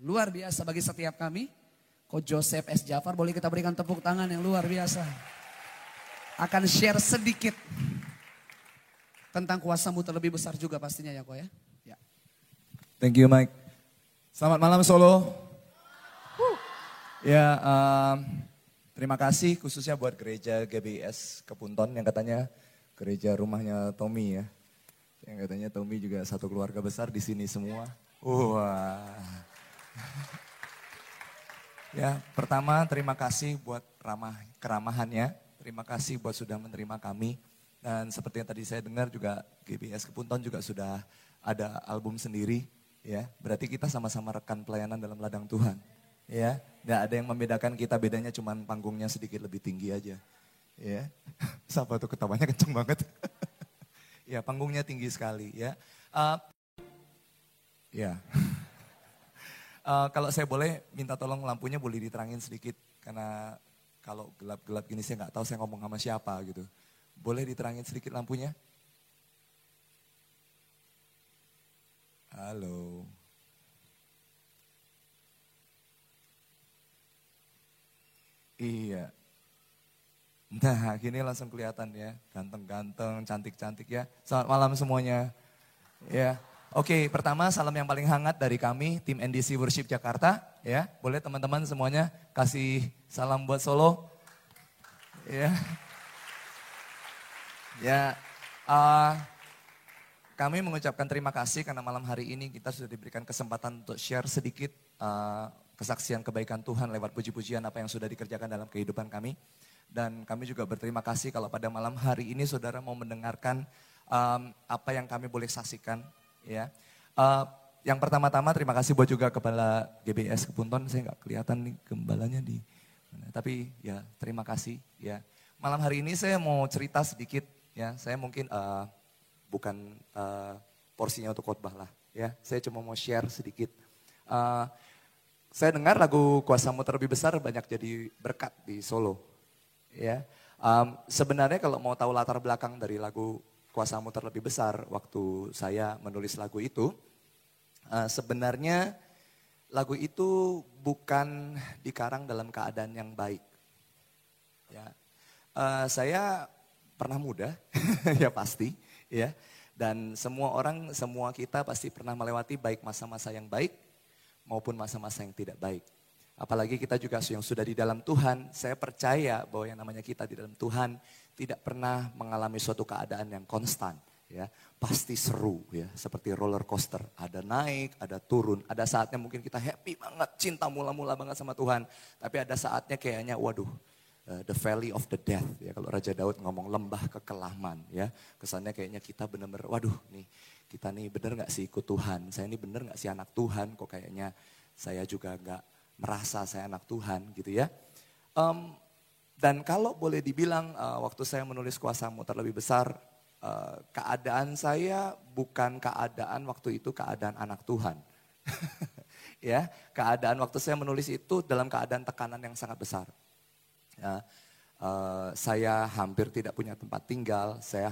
luar biasa bagi setiap kami. Ko Joseph S. Jafar, boleh kita berikan tepuk tangan yang luar biasa. Akan share sedikit tentang kuasamu terlebih besar juga pastinya ya Ko ya. Ya. Thank you Mike. Selamat malam Solo. Ya, terima kasih khususnya buat gereja GBIS Kepunton yang katanya gereja rumahnya Tommy ya. Yang katanya Tommy juga satu keluarga besar di sini semua. Wah. Ya, pertama terima kasih buat keramahannya. Terima kasih buat sudah menerima kami. Dan seperti yang tadi saya dengar juga GBIS Kepunton juga sudah ada album sendiri. Ya, berarti kita sama-sama rekan pelayanan dalam ladang Tuhan. Ya, nggak ada yang membedakan kita, bedanya cuman panggungnya sedikit lebih tinggi aja. Ya, siapa tuh ketawanya kenceng banget. Ya, panggungnya tinggi sekali ya. Ya. Kalau saya boleh minta tolong lampunya boleh diterangin sedikit. Karena kalau gelap-gelap gini saya nggak tahu saya ngomong sama siapa gitu. Boleh diterangin sedikit lampunya? Halo. Iya. Nah gini langsung kelihatan ya. Ganteng-ganteng, cantik-cantik ya. Selamat malam semuanya. Ya. Oke, pertama salam yang paling hangat dari kami, tim NDC Worship Jakarta. Ya, boleh teman-teman semuanya kasih salam buat Solo. Ya, ya. Kami mengucapkan terima kasih karena malam hari ini kita sudah diberikan kesempatan untuk share sedikit kesaksian kebaikan Tuhan lewat puji-pujian apa yang sudah dikerjakan dalam kehidupan kami. Dan kami juga berterima kasih kalau pada malam hari ini saudara mau mendengarkan apa yang kami boleh saksikan. Ya, yang pertama-tama terima kasih buat juga Kepala GBIS Kepunton, saya nggak kelihatan nih gembalanya di mana, tapi ya terima kasih ya. Malam hari ini saya mau cerita sedikit ya, saya mungkin bukan porsinya untuk khotbah lah ya, saya cuma mau share sedikit. Saya dengar lagu Kuasamu Terlebih Besar banyak jadi berkat di Solo ya. Sebenarnya kalau mau tahu latar belakang dari lagu Kuasamu Terlebih Besar, waktu saya menulis lagu itu, sebenarnya lagu itu bukan dikarang dalam keadaan yang baik. Ya, saya pernah muda, ya pasti, ya. Dan semua orang, semua kita pasti pernah melewati baik masa-masa yang baik maupun masa-masa yang tidak baik. Apalagi kita juga yang sudah di dalam Tuhan, saya percaya bahwa yang namanya kita di dalam Tuhan tidak pernah mengalami suatu keadaan yang konstan. Ya, pasti seru ya, seperti roller coaster. Ada naik, ada turun. Ada saatnya mungkin kita happy banget, cinta mula-mula banget sama Tuhan. Tapi ada saatnya kayaknya waduh, the valley of the death. Ya, kalau Raja Daud ngomong lembah kekelaman. Ya, kesannya kayaknya kita benar-benar waduh nih, kita nih bener gak sih ikut Tuhan? Saya ini bener gak sih anak Tuhan? Kok kayaknya saya juga gak merasa saya anak Tuhan gitu ya. Dan kalau boleh dibilang waktu saya menulis Kuasamu Terlebih Besar, keadaan saya bukan keadaan waktu itu keadaan anak Tuhan. Ya, keadaan waktu saya menulis itu dalam keadaan tekanan yang sangat besar. Ya, saya hampir tidak punya tempat tinggal, saya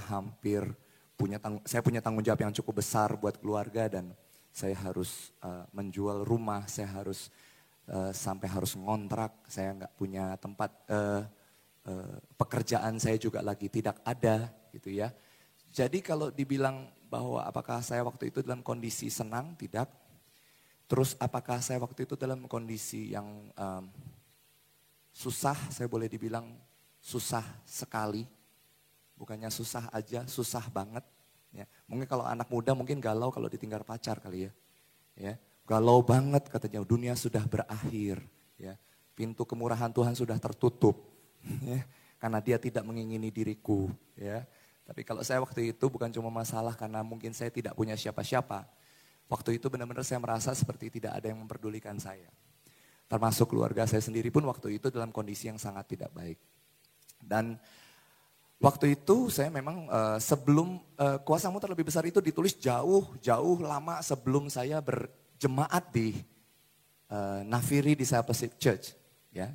punya tanggung jawab yang cukup besar buat keluarga dan saya harus menjual rumah, saya harus sampai harus ngontrak, saya nggak punya tempat. Pekerjaan saya juga lagi tidak ada gitu ya. Jadi kalau dibilang bahwa apakah saya waktu itu dalam kondisi senang, tidak. Terus apakah saya waktu itu dalam kondisi yang susah, saya boleh dibilang susah sekali. Bukannya susah aja, susah banget. Ya. Mungkin kalau anak muda mungkin galau kalau ditinggal pacar kali ya. Ya. Galau banget katanya dunia sudah berakhir. Ya. Pintu kemurahan Tuhan sudah tertutup. Ya, karena dia tidak mengingini diriku ya. Tapi kalau saya waktu itu bukan cuma masalah karena mungkin saya tidak punya siapa-siapa. Waktu itu benar-benar saya merasa seperti tidak ada yang memperdulikan saya. Termasuk keluarga saya sendiri pun waktu itu dalam kondisi yang sangat tidak baik. Dan waktu itu saya memang sebelum Kuasamu Terlebih Besar itu ditulis jauh lama sebelum saya berjemaat di Nafiri Discipleship Church ya.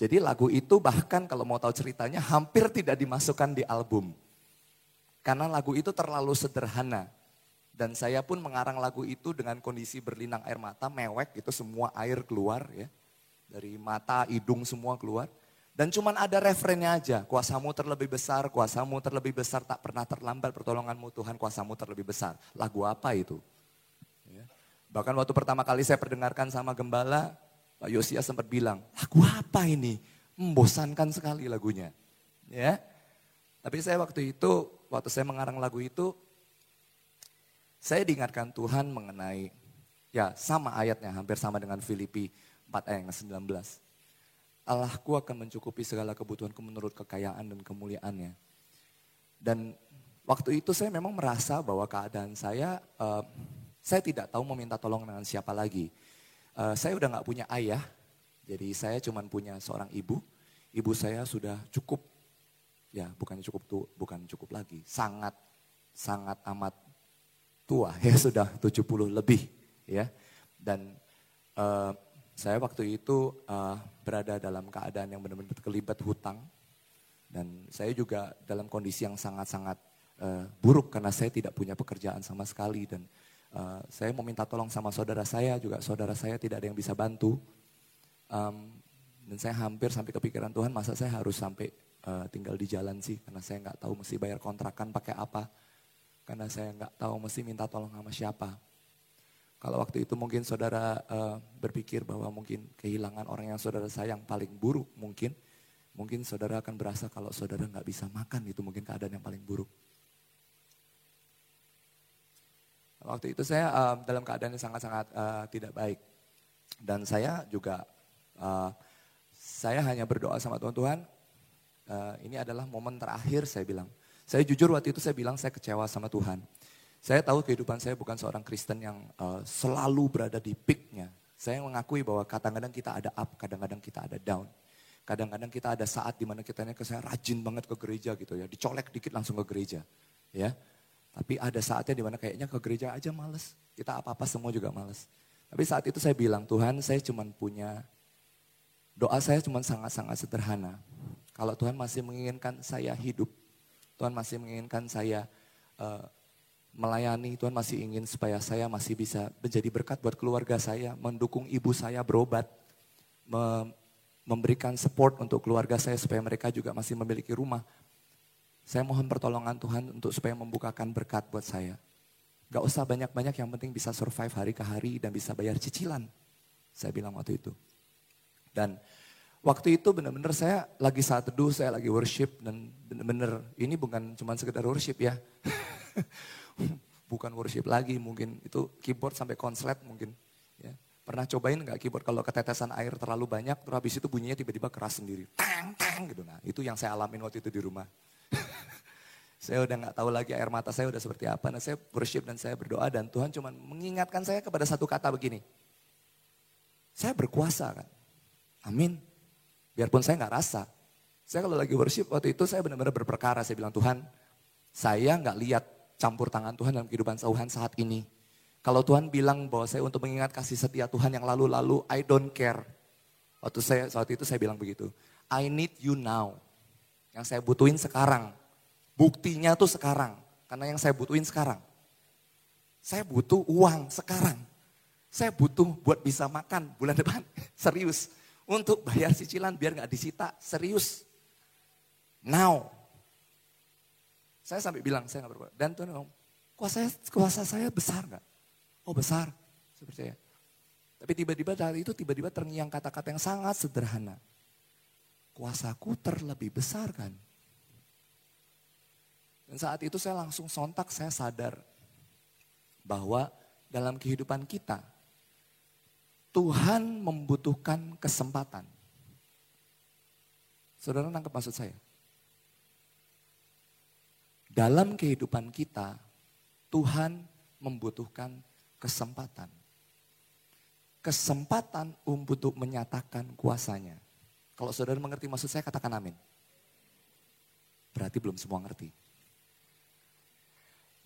Jadi lagu itu bahkan kalau mau tahu ceritanya hampir tidak dimasukkan di album. Karena lagu itu terlalu sederhana. Dan saya pun mengarang lagu itu dengan kondisi berlinang air mata, mewek gitu, semua air keluar ya. Dari mata, hidung semua keluar. Dan cuman ada refrennya aja, kuasamu terlebih besar, tak pernah terlambat pertolonganmu Tuhan, kuasamu terlebih besar. Lagu apa itu? Ya. Bahkan waktu pertama kali saya perdengarkan sama gembala, Pak Yosia sempat bilang, lagu apa ini? Membosankan sekali lagunya. Ya. Tapi saya waktu saya mengarang lagu itu, saya diingatkan Tuhan mengenai, ya sama ayatnya, hampir sama dengan Filipi 4 ayat yang 19. Allahku akan mencukupi segala kebutuhanku menurut kekayaan dan kemuliaannya. Dan waktu itu saya memang merasa bahwa keadaan saya tidak tahu meminta tolong dengan siapa lagi. Saya udah gak punya ayah, jadi saya cuma punya seorang ibu. Ibu saya sudah cukup, ya bukan cukup lagi, sangat amat tua ya, sudah 70 lebih ya. Dan saya waktu itu berada dalam keadaan yang benar-benar terlibat hutang. Dan saya juga dalam kondisi yang sangat-sangat buruk karena saya tidak punya pekerjaan sama sekali. Dan saya mau minta tolong sama saudara saya, juga saudara saya tidak ada yang bisa bantu. Dan saya hampir sampai kepikiran, Tuhan masa saya harus sampai tinggal di jalan sih. Karena saya nggak tahu mesti bayar kontrakan pakai apa. Karena saya nggak tahu mesti minta tolong sama siapa. Kalau waktu itu mungkin saudara berpikir bahwa mungkin kehilangan orang yang saudara sayang paling buruk mungkin saudara akan berasa kalau saudara nggak bisa makan, itu mungkin keadaan yang paling buruk. Waktu itu saya dalam keadaan yang sangat-sangat tidak baik. Dan saya juga, saya hanya berdoa sama Tuhan, ini adalah momen terakhir saya bilang. Saya jujur waktu itu saya bilang saya kecewa sama Tuhan. Saya tahu kehidupan saya bukan seorang Kristen yang selalu berada di peak-nya. Saya mengakui bahwa kadang-kadang kita ada up, kadang-kadang kita ada down. Kadang-kadang kita ada saat di mana saya rajin banget ke gereja gitu ya, dicolek dikit langsung ke gereja. Ya. Tapi ada saatnya di mana kayaknya ke gereja aja males. Kita apa-apa semua juga males. Tapi saat itu saya bilang, Tuhan saya cuma punya, doa saya cuma sangat-sangat sederhana. Kalau Tuhan masih menginginkan saya hidup, Tuhan masih menginginkan saya melayani, Tuhan masih ingin supaya saya masih bisa menjadi berkat buat keluarga saya, mendukung ibu saya berobat, memberikan support untuk keluarga saya supaya mereka juga masih memiliki rumah. Saya mohon pertolongan Tuhan untuk supaya membukakan berkat buat saya. Gak usah banyak-banyak, yang penting bisa survive hari ke hari dan bisa bayar cicilan. Saya bilang waktu itu. Dan waktu itu benar-benar saya lagi saat teduh, saya lagi worship dan benar-benar ini bukan cuma sekedar worship ya. Bukan worship lagi, mungkin itu keyboard sampai konslet mungkin. Ya. Pernah cobain nggak keyboard kalau ketetesan air terlalu banyak, terus habis itu bunyinya tiba-tiba keras sendiri. Tang, tang gitu. Nah itu yang saya alamin waktu itu di rumah. Saya udah nggak tahu lagi air mata saya udah seperti apa. Nah saya worship dan saya berdoa dan Tuhan cuma mengingatkan saya kepada satu kata begini. Saya berkuasa kan. Amin. Biarpun saya nggak rasa. Saya kalau lagi worship waktu itu saya benar-benar berperkara. Saya bilang, Tuhan saya nggak lihat campur tangan Tuhan dalam kehidupan Tuhan saat ini. Kalau Tuhan bilang bahwa saya untuk mengingat kasih setia Tuhan yang lalu-lalu, I don't care. Saat itu saya bilang begitu. I need you now. Yang saya butuhin sekarang. Buktinya tuh sekarang. Karena yang saya butuhin sekarang. Saya butuh uang sekarang. Saya butuh buat bisa makan bulan depan. Serius. Untuk bayar cicilan biar gak disita. Serius. Now. Saya sampai bilang, saya gak berkuasa. Dan Tuhan ngomong, kuasa saya besar gak? Oh besar. Seperti saya. Tapi tiba-tiba dari itu terngiang kata-kata yang sangat sederhana. Kuasaku terlebih besar kan. Dan saat itu saya langsung sontak, saya sadar bahwa dalam kehidupan kita, Tuhan membutuhkan kesempatan. Saudara nangkep maksud saya? Dalam kehidupan kita, Tuhan membutuhkan kesempatan. Kesempatan untuk menyatakan kuasanya. Kalau saudara mengerti maksud saya, katakan amin. Berarti belum semua ngerti.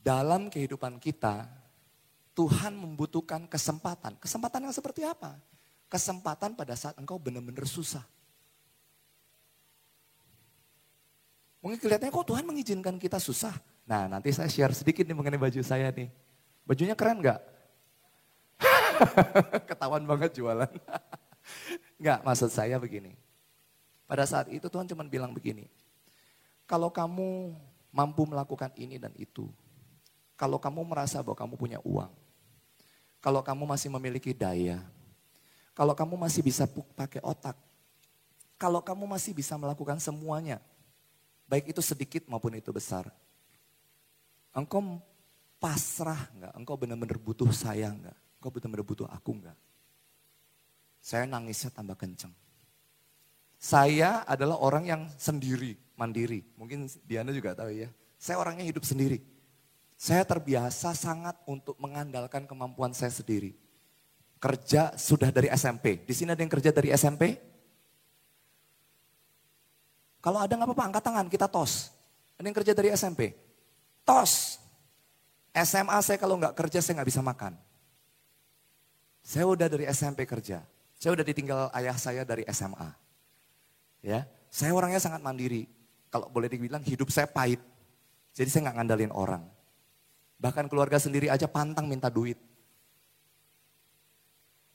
Dalam kehidupan kita, Tuhan membutuhkan kesempatan. Kesempatan yang seperti apa? Kesempatan pada saat engkau benar-benar susah. Mungkin kelihatannya kok Tuhan mengizinkan kita susah. Nah nanti saya share sedikit nih mengenai baju saya nih. Bajunya keren nggak? Ketahuan banget jualan. Nggak, maksud saya begini. Pada saat itu Tuhan cuma bilang begini. Kalau kamu mampu melakukan ini dan itu. Kalau kamu merasa bahwa kamu punya uang. Kalau kamu masih memiliki daya. Kalau kamu masih bisa pakai otak. Kalau kamu masih bisa melakukan semuanya. Baik itu sedikit maupun itu besar. Engkau pasrah enggak? Engkau benar-benar butuh saya enggak? Engkau benar-benar butuh aku enggak? Saya nangisnya tambah kenceng. Saya adalah orang yang sendiri, mandiri. Mungkin Diana juga tahu ya. Saya orangnya hidup sendiri. Saya terbiasa sangat untuk mengandalkan kemampuan saya sendiri. Kerja sudah dari SMP. Di sini ada yang kerja dari SMP? Kalau ada nggak apa-apa, angkat tangan, kita tos. Ada yang kerja dari SMP? Tos. SMA saya kalau nggak kerja saya nggak bisa makan. Saya udah dari SMP kerja. Saya udah ditinggal ayah saya dari SMA. Ya, saya orangnya sangat mandiri. Kalau boleh dibilang hidup saya pahit. Jadi saya nggak ngandalin orang. Bahkan keluarga sendiri aja pantang minta duit.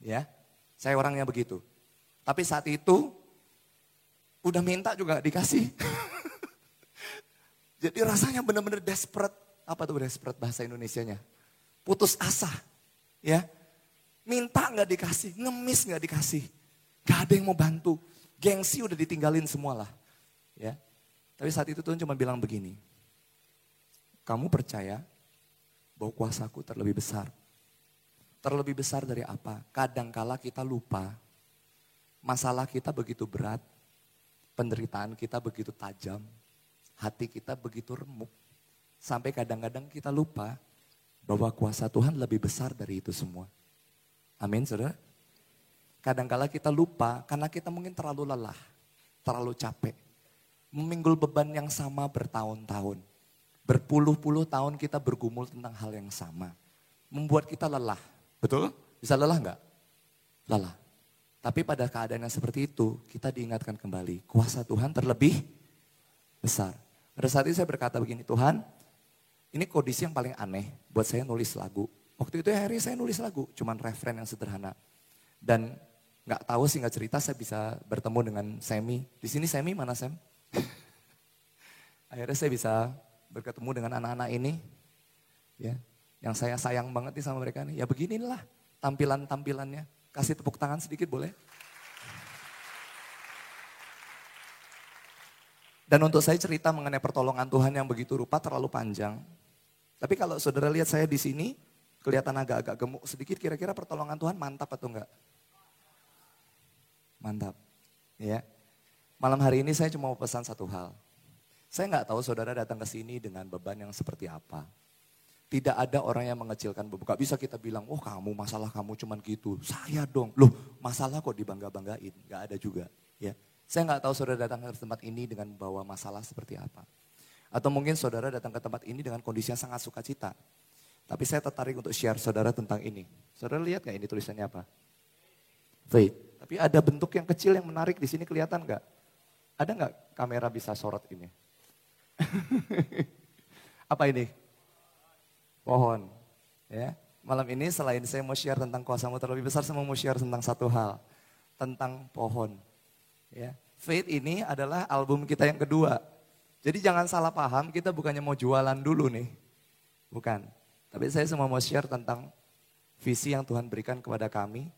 Ya, saya orangnya begitu. Tapi saat itu udah minta juga dikasih. Jadi rasanya benar-benar desperate. Apa tuh desperate bahasa Indonesianya? Putus asa. Ya, minta nggak dikasih, ngemis nggak dikasih. Gak ada yang mau bantu. Gengsi udah ditinggalin semua lah. Ya. Tapi saat itu Tuhan cuma bilang begini. Kamu percaya bahwa kuasaku terlebih besar. Terlebih besar dari apa? Kadangkala kita lupa. Masalah kita begitu berat. Penderitaan kita begitu tajam. Hati kita begitu remuk. Sampai kadang-kadang kita lupa bahwa kuasa Tuhan lebih besar dari itu semua. Amin, saudara. Kadang-kala kita lupa karena kita mungkin terlalu lelah, terlalu capek. Memikul beban yang sama bertahun-tahun. Berpuluh-puluh tahun kita bergumul tentang hal yang sama. Membuat kita lelah. Betul? Bisa lelah enggak? Lelah. Tapi pada keadaan yang seperti itu, kita diingatkan kembali. Kuasa Tuhan terlebih besar. Pada saat itu saya berkata begini, Tuhan, ini kondisi yang paling aneh buat saya nulis lagu. Waktu itu hari saya nulis lagu, cuman referen yang sederhana. Dan nggak tahu singkat cerita saya bisa bertemu dengan Semi. Di sini Semi mana Sem? Akhirnya saya bisa bertemu dengan anak-anak ini. Ya, yang saya sayang banget nih sama mereka nih. Ya beginilah tampilan-tampilannya. Kasih tepuk tangan sedikit boleh? Dan untuk saya cerita mengenai pertolongan Tuhan yang begitu rupa terlalu panjang. Tapi kalau saudara lihat saya di sini, kelihatan agak-agak gemuk sedikit, kira-kira pertolongan Tuhan mantap atau enggak? Mantap. Ya. Malam hari ini saya cuma mau pesan satu hal. Saya nggak tahu saudara datang ke sini dengan beban yang seperti apa. Tidak ada orang yang mengecilkan beban. Gak bisa kita bilang, oh kamu masalah kamu cuman gitu. Saya dong, loh masalah kok dibangga-banggain. Gak ada juga. Ya, saya nggak tahu saudara datang ke tempat ini dengan membawa masalah seperti apa. Atau mungkin saudara datang ke tempat ini dengan kondisi yang sangat sukacita. Tapi saya tertarik untuk share saudara tentang ini. Saudara lihat gak ini tulisannya apa? Faith. Tapi ada bentuk yang kecil yang menarik di sini kelihatan gak? Ada gak kamera bisa sorot ini? Apa ini? Pohon. Ya. Malam ini selain saya mau share tentang kuasamu terlebih besar, saya mau share tentang satu hal. Tentang pohon. Ya. Faith ini adalah album kita yang kedua. Jadi jangan salah paham, kita bukannya mau jualan dulu nih. Bukan. Tapi saya semua mau share tentang visi yang Tuhan berikan kepada kami.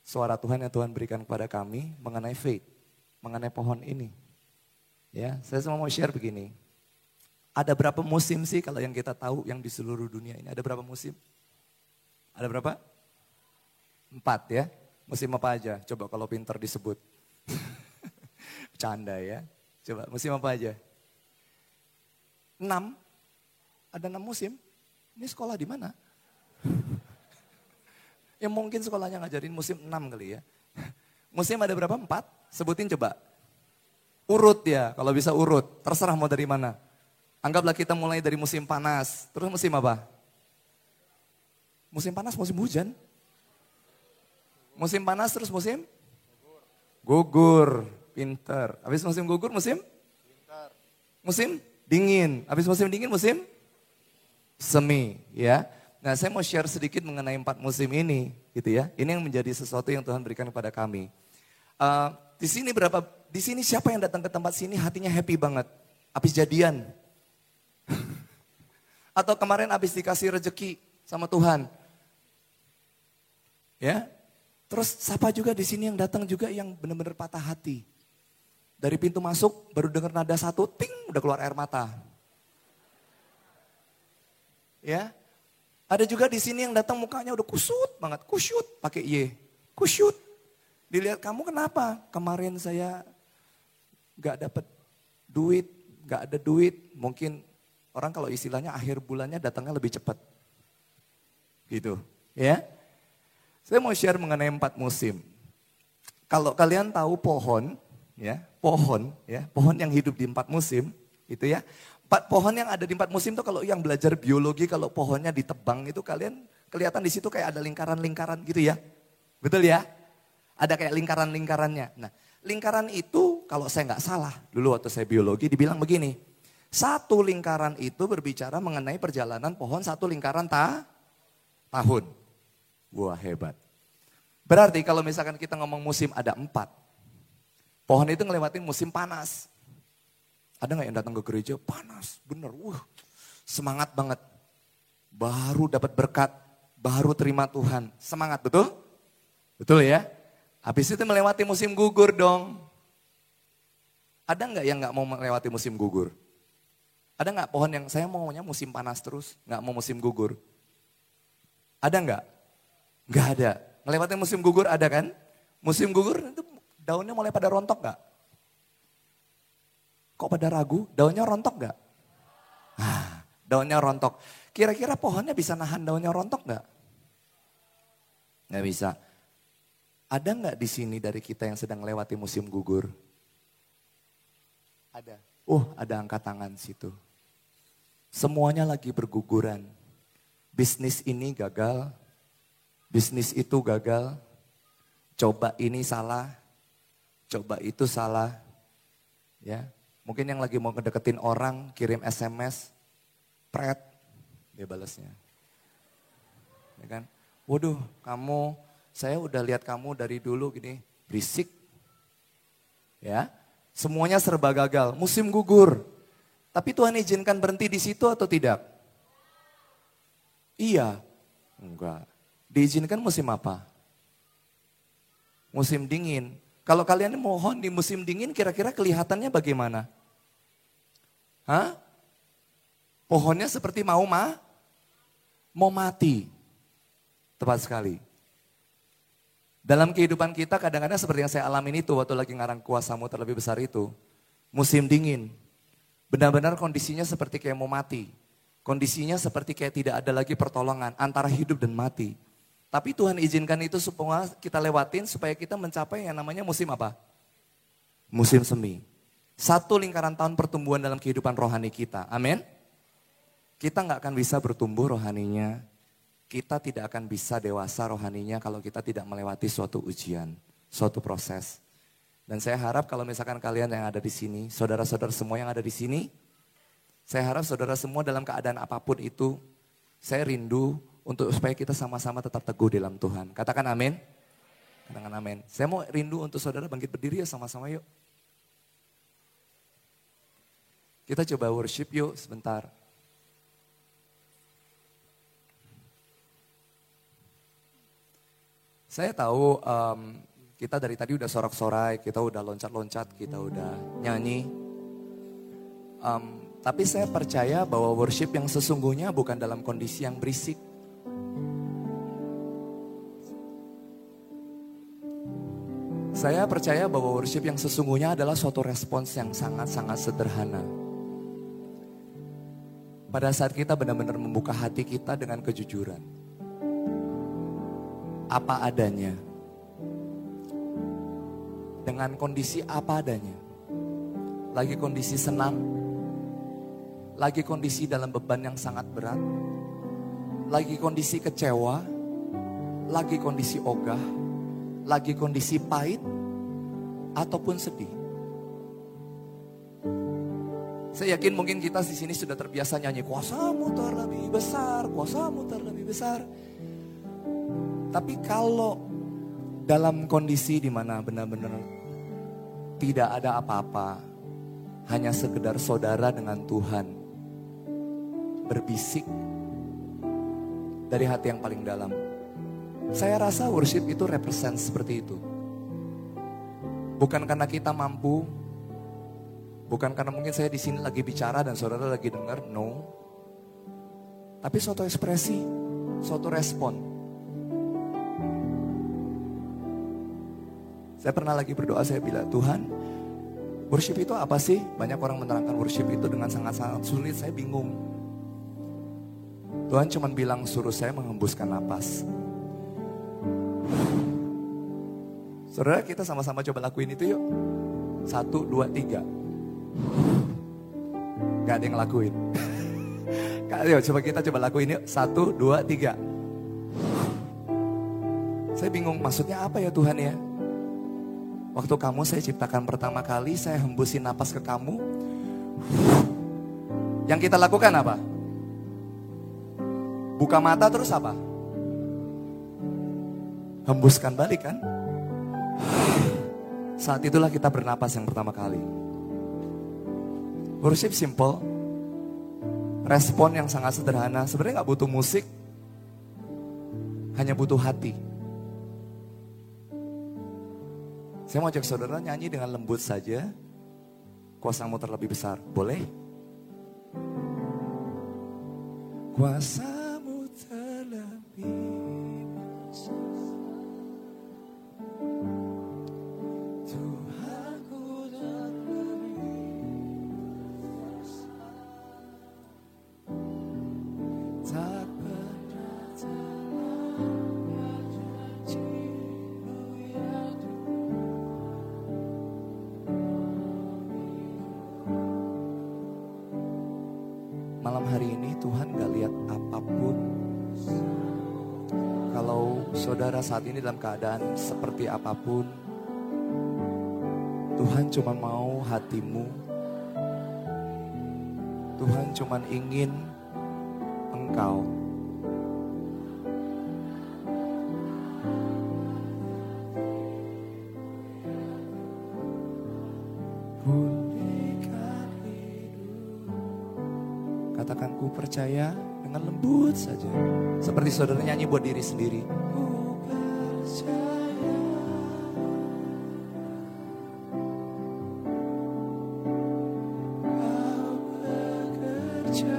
Suara Tuhan yang Tuhan berikan kepada kami mengenai faith. Mengenai pohon ini. Ya, saya semua mau share begini. Ada berapa musim sih kalau yang kita tahu yang di seluruh dunia ini? Ada berapa musim? Ada berapa? 4 ya. Musim apa aja? Coba kalau pinter disebut. Bercanda ya. Coba musim apa aja? 6. Ada 6 musim. Ini sekolah di mana? Ya mungkin sekolahnya ngajarin musim 6 kali ya. Musim ada berapa? 4? Sebutin coba. Urut ya, kalau bisa urut. Terserah mau dari mana. Anggaplah kita mulai dari musim panas. Terus musim apa? Musim panas, musim hujan. Musim panas terus musim? Gugur. Pinter. Habis musim gugur musim? Musim dingin. Habis musim dingin musim? semi, ya. Nah, saya mau share sedikit mengenai 4 musim ini, gitu ya. Ini yang menjadi sesuatu yang Tuhan berikan kepada kami. Di sini siapa yang datang ke tempat sini hatinya happy banget, habis jadian, atau kemarin habis dikasih rezeki sama Tuhan, ya. Terus siapa juga di sini yang datang juga yang benar-benar patah hati. Dari pintu masuk baru dengar nada satu, ting, udah keluar air mata. Ya. Ada juga di sini yang datang mukanya udah kusut banget, kusyut pakai Y. Kusyut. Dilihat kamu kenapa? Kemarin saya gak dapat duit, gak ada duit. Mungkin orang kalau istilahnya akhir bulannya datangnya lebih cepat. Gitu, ya. Saya mau share mengenai 4 musim. Kalau kalian tahu pohon yang hidup di 4 musim, itu ya. Pohon yang ada di 4 musim itu kalau yang belajar biologi, kalau pohonnya ditebang itu kalian kelihatan di situ kayak ada lingkaran-lingkaran gitu ya. Betul ya? Ada kayak lingkaran-lingkarannya. Nah, lingkaran itu kalau saya nggak salah, dulu waktu saya biologi dibilang begini. Satu lingkaran itu berbicara mengenai perjalanan pohon satu lingkaran tahun. Wah, hebat. Berarti kalau misalkan kita ngomong musim ada 4. Pohon itu ngelewatin musim panas. Ada gak yang datang ke gereja? Panas, bener. Semangat banget. Baru dapat berkat, baru terima Tuhan. Semangat, betul? Betul ya? Habis itu melewati musim gugur dong. Ada gak yang gak mau melewati musim gugur? Ada gak pohon yang saya maunya musim panas terus, gak mau musim gugur? Ada gak? Gak ada. Melewati musim gugur ada kan? Musim gugur itu daunnya mulai pada rontok gak? Kok pada ragu? Daunnya rontok gak? Daunnya rontok. Kira-kira pohonnya bisa nahan daunnya rontok gak? Gak bisa. Ada gak di sini dari kita yang sedang melewati musim gugur? Ada. Ada angkat tangan situ. Semuanya lagi berguguran. Bisnis ini gagal. Bisnis itu gagal. Coba ini salah. Coba itu salah. Ya. Mungkin yang lagi mau ngedeketin orang, kirim SMS, pret, dia balasnya. Ya kan? Waduh, saya udah lihat kamu dari dulu gini, berisik. Ya, semuanya serba gagal, musim gugur. Tapi Tuhan izinkan berhenti di situ atau tidak? Iya, enggak. Diizinkan musim apa? Musim dingin. Kalau kalian mohon di musim dingin kira-kira kelihatannya bagaimana? Pohonnya seperti mau mati. Tepat sekali. Dalam kehidupan kita kadang-kadang seperti yang saya alamin itu waktu lagi ngarang Kuasamu Terlebih Besar itu. Musim dingin. Benar-benar kondisinya seperti kayak mau mati. Kondisinya seperti kayak tidak ada lagi pertolongan antara hidup dan mati. Tapi Tuhan izinkan itu supaya kita lewatin supaya kita mencapai yang namanya musim apa? Musim semi. Satu lingkaran tahun pertumbuhan dalam kehidupan rohani kita. Amin. Kita nggak akan bisa bertumbuh rohaninya. Kita tidak akan bisa dewasa rohaninya kalau kita tidak melewati suatu ujian, suatu proses. Dan saya harap kalau misalkan kalian yang ada di sini, saudara-saudara semua yang ada di sini, saya harap saudara semua dalam keadaan apapun itu, saya rindu untuk supaya kita sama-sama tetap teguh dalam Tuhan. Katakan amin. Katakan amin. Saya mau rindu untuk saudara bangkit berdiri ya sama-sama yuk. Kita coba worship yuk sebentar. Saya tahu kita dari tadi udah sorak-sorai, kita udah loncat-loncat, kita udah nyanyi. Tapi saya percaya bahwa worship yang sesungguhnya bukan dalam kondisi yang berisik. Saya percaya bahwa worship yang sesungguhnya adalah suatu respons yang sangat-sangat sederhana. Pada saat kita benar-benar membuka hati kita dengan kejujuran. Apa adanya. Dengan kondisi apa adanya. Lagi kondisi senang. Lagi kondisi dalam beban yang sangat berat. Lagi kondisi kecewa. Lagi kondisi ogah. Lagi kondisi pahit. Ataupun sedih. Saya yakin mungkin kita di sini sudah terbiasa nyanyi kuasamu terlebih besar, kuasamu terlebih besar. Tapi kalau dalam kondisi di mana benar-benar tidak ada apa-apa, hanya sekedar saudara dengan Tuhan berbisik dari hati yang paling dalam. Saya rasa worship itu represent seperti itu. Bukan karena kita mampu, bukan karena mungkin saya di sini lagi bicara dan saudara lagi dengar, no. Tapi suatu ekspresi, suatu respon. Saya pernah lagi berdoa, saya bilang, Tuhan, worship itu apa sih? Banyak orang menerangkan worship itu dengan sangat-sangat sulit, saya bingung. Tuhan cuma bilang suruh saya menghembuskan napas. Saudara, kita sama-sama coba lakuin itu yuk. 1, 2, 3. Gak ada yang lakuin. Yuk coba kita coba lakuin yuk. 1, 2, 3. Saya bingung maksudnya apa ya Tuhan ya. Waktu kamu saya ciptakan pertama kali, saya hembusin napas ke kamu. Yang kita lakukan apa? Buka mata terus apa? Hembuskan balik kan? Saat itulah kita bernapas yang pertama kali. Worship simple. Respon yang sangat sederhana. Sebenarnya gak butuh musik. Hanya butuh hati. Saya mau ajak saudara nyanyi dengan lembut saja. Kuasamu terlebih besar. Boleh? Kuasamu terlebih besar. Malam hari ini Tuhan gak lihat apapun. Kalau saudara saat ini dalam keadaan seperti apapun, Tuhan cuma mau hatimu. Tuhan cuma ingin engkau. Katakan ku percaya dengan lembut saja. Seperti saudara nyanyi buat diri sendiri. Ku percaya. Kau bekerja.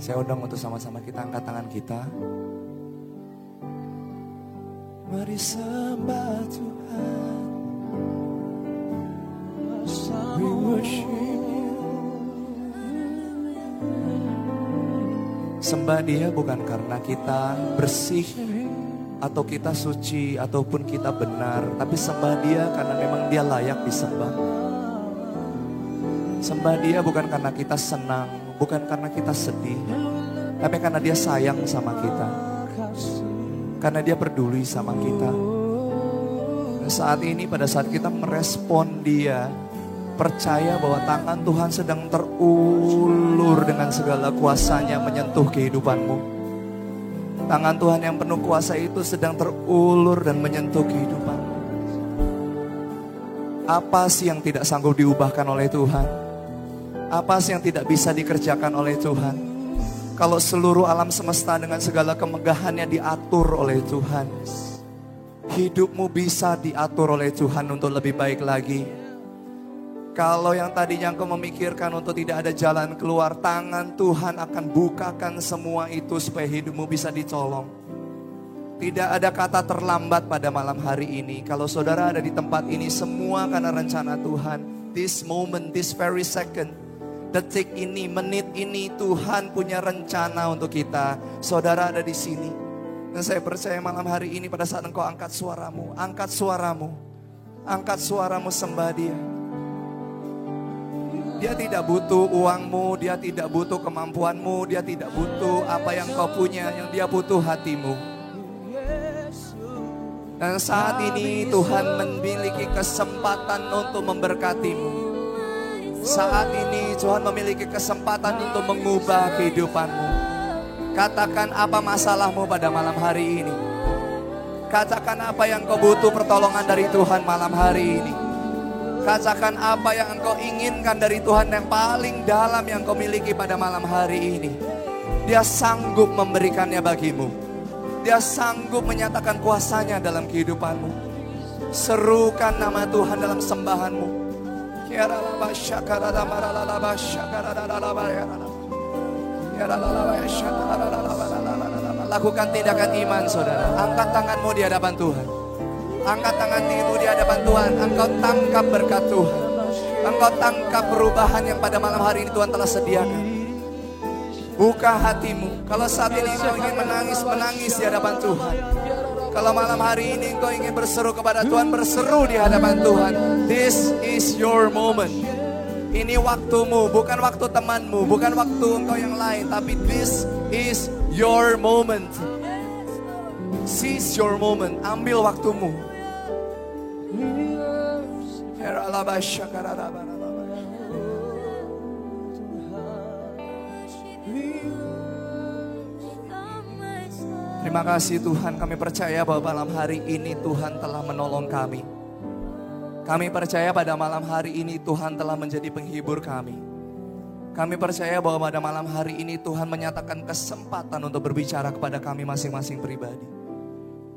Saya undang untuk sama-sama kita angkat tangan kita. Mari sembah Tuhan. We worship you. Sembah Dia bukan karena kita bersih atau kita suci ataupun kita benar, tapi sembah Dia karena memang Dia layak disembah. Sembah Dia bukan karena kita senang, bukan karena kita sedih, tapi karena Dia sayang sama kita. Karena Dia peduli sama kita. Dan saat ini pada saat kita merespon Dia, percaya bahwa tangan Tuhan sedang terulur dengan segala kuasanya menyentuh kehidupanmu. Tangan Tuhan yang penuh kuasa itu sedang terulur dan menyentuh kehidupanmu. Apa sih yang tidak sanggup diubahkan oleh Tuhan? Apa sih yang tidak bisa dikerjakan oleh Tuhan? Kalau seluruh alam semesta dengan segala kemegahannya diatur oleh Tuhan, hidupmu bisa diatur oleh Tuhan untuk lebih baik lagi. Kalau yang tadinya engkau memikirkan untuk tidak ada jalan keluar, tangan Tuhan akan bukakan semua itu supaya hidupmu bisa ditolong. Tidak ada kata terlambat pada malam hari ini. Kalau saudara ada di tempat ini, semua karena rencana Tuhan. This moment, this very second, detik ini, menit ini, Tuhan punya rencana untuk kita. Saudara ada di sini. Dan saya percaya malam hari ini pada saat engkau angkat suaramu, angkat suaramu sembah Dia. Dia tidak butuh uangmu, Dia tidak butuh kemampuanmu, Dia tidak butuh apa yang kau punya, yang Dia butuh hatimu. Dan saat ini Tuhan memiliki kesempatan untuk memberkatimu. Saat ini Tuhan memiliki kesempatan untuk mengubah kehidupanmu. Katakan apa masalahmu pada malam hari ini. Katakan apa yang kau butuh pertolongan dari Tuhan malam hari ini. Katakan apa yang engkau inginkan dari Tuhan yang paling dalam yang kau miliki pada malam hari ini. Dia sanggup memberikannya bagimu. Dia sanggup menyatakan kuasanya dalam kehidupanmu. Serukan nama Tuhan dalam sembahanmu. Lakukan tindakan iman saudara. Angkat tanganmu di hadapan Tuhan. Angkat tanganmu di hadapan Tuhan. Engkau tangkap berkat Tuhan. Engkau tangkap perubahan yang pada malam hari ini Tuhan telah sediakan. Buka hatimu. Kalau saat ini engkau ingin menangis di hadapan Tuhan. Kalau malam hari ini engkau ingin berseru kepada Tuhan, berseru di hadapan Tuhan. This is your moment. Ini waktumu, bukan waktu temanmu, bukan waktu engkau yang lain, tapi this is your moment. Seize your moment. Ambil waktumu. Terima kasih Tuhan, kami percaya bahwa malam hari ini Tuhan telah menolong kami. Kami percaya pada malam hari ini Tuhan telah menjadi penghibur kami. Kami percaya bahwa pada malam hari ini Tuhan menyatakan kesempatan untuk berbicara kepada kami masing-masing pribadi.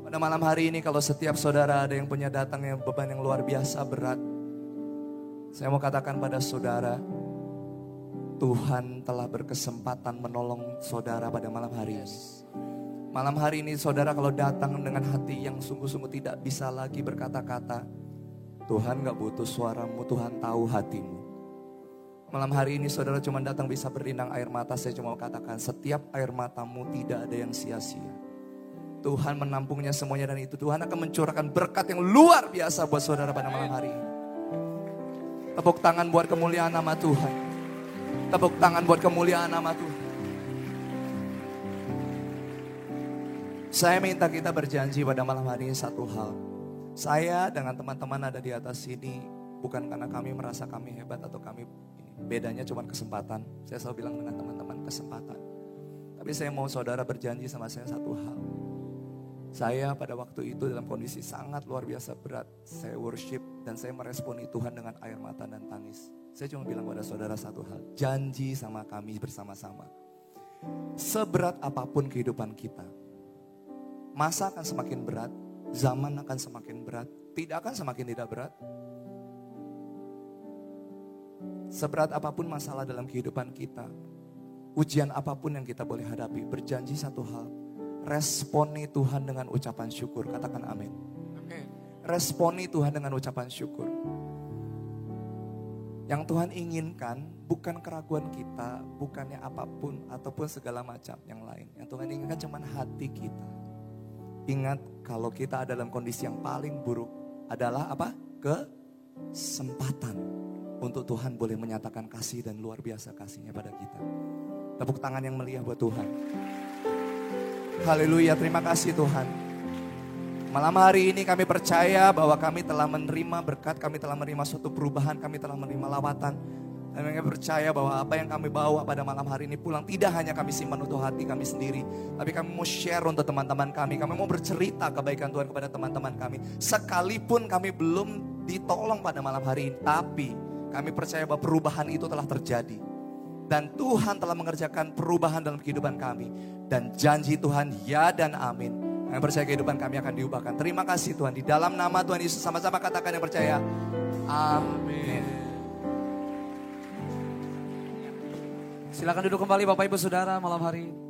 Pada malam hari ini kalau setiap saudara ada yang punya datang yang beban yang luar biasa berat, saya mau katakan pada saudara, Tuhan telah berkesempatan menolong saudara pada malam hari ini. Malam hari ini saudara kalau datang dengan hati yang sungguh-sungguh tidak bisa lagi berkata-kata, Tuhan gak butuh suaramu, Tuhan tahu hatimu. Malam hari ini saudara cuma datang bisa berlinang air mata, saya cuma mau katakan setiap air matamu tidak ada yang sia-sia. Tuhan menampungnya semuanya dan itu Tuhan akan mencurahkan berkat yang luar biasa buat saudara pada malam hari ini. Tepuk tangan buat kemuliaan nama Tuhan. Tepuk tangan buat kemuliaan nama Tuhan. Saya minta kita berjanji pada malam hari ini satu hal. Saya dengan teman-teman ada di atas sini bukan karena kami merasa kami hebat atau kami ini. Bedanya cuma kesempatan. Saya selalu bilang dengan teman-teman kesempatan. Tapi saya mau saudara berjanji sama saya satu hal. Saya pada waktu itu dalam kondisi sangat luar biasa berat. Saya worship dan saya meresponi Tuhan dengan air mata dan tangis. Saya cuma bilang pada saudara satu hal. Janji sama kami bersama-sama. Seberat apapun kehidupan kita. Masa akan semakin berat. Zaman akan semakin berat. Tidak akan semakin tidak berat. Seberat apapun masalah dalam kehidupan kita. Ujian apapun yang kita boleh hadapi. Berjanji satu hal. Responi Tuhan dengan ucapan syukur. Katakan amin. Responi Tuhan dengan ucapan syukur. Yang Tuhan inginkan bukan keraguan kita, bukannya apapun ataupun segala macam yang lain. Yang Tuhan inginkan cuma hati kita. Ingat kalau kita ada dalam kondisi yang paling buruk adalah apa? Kesempatan untuk Tuhan boleh menyatakan kasih dan luar biasa kasihnya pada kita. Tepuk tangan yang meriah buat Tuhan. Haleluya, terima kasih Tuhan. Malam hari ini kami percaya bahwa kami telah menerima berkat, kami telah menerima suatu perubahan, kami telah menerima lawatan. Dan kami percaya bahwa apa yang kami bawa pada malam hari ini pulang tidak hanya kami simpan untuk hati kami sendiri. Tapi kami mau share untuk teman-teman kami. Kami mau bercerita kebaikan Tuhan kepada teman-teman kami. Sekalipun kami belum ditolong pada malam hari ini. Tapi kami percaya bahwa perubahan itu telah terjadi. Dan Tuhan telah mengerjakan perubahan dalam kehidupan kami. Dan janji Tuhan ya dan amin. Kami percaya kehidupan kami akan diubahkan. Terima kasih Tuhan. Di dalam nama Tuhan Yesus sama-sama katakan yang percaya. Amin. Silakan duduk kembali Bapak Ibu Saudara malam hari ini.